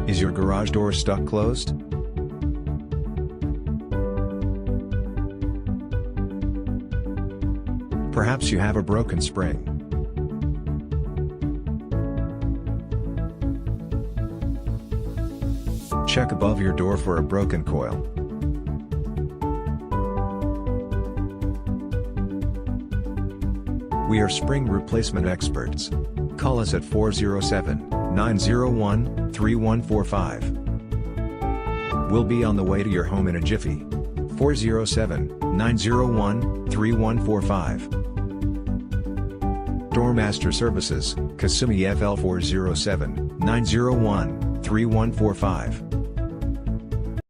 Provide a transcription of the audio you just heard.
Is your garage door stuck closed? Perhaps you have a broken spring. Check above your door for a broken coil. We are spring replacement experts. Call us at 407-901-3145. We'll be on the way to your home in a jiffy. 407-901-3145. Doormaster Services, Kissimmee FL 407-901-3145.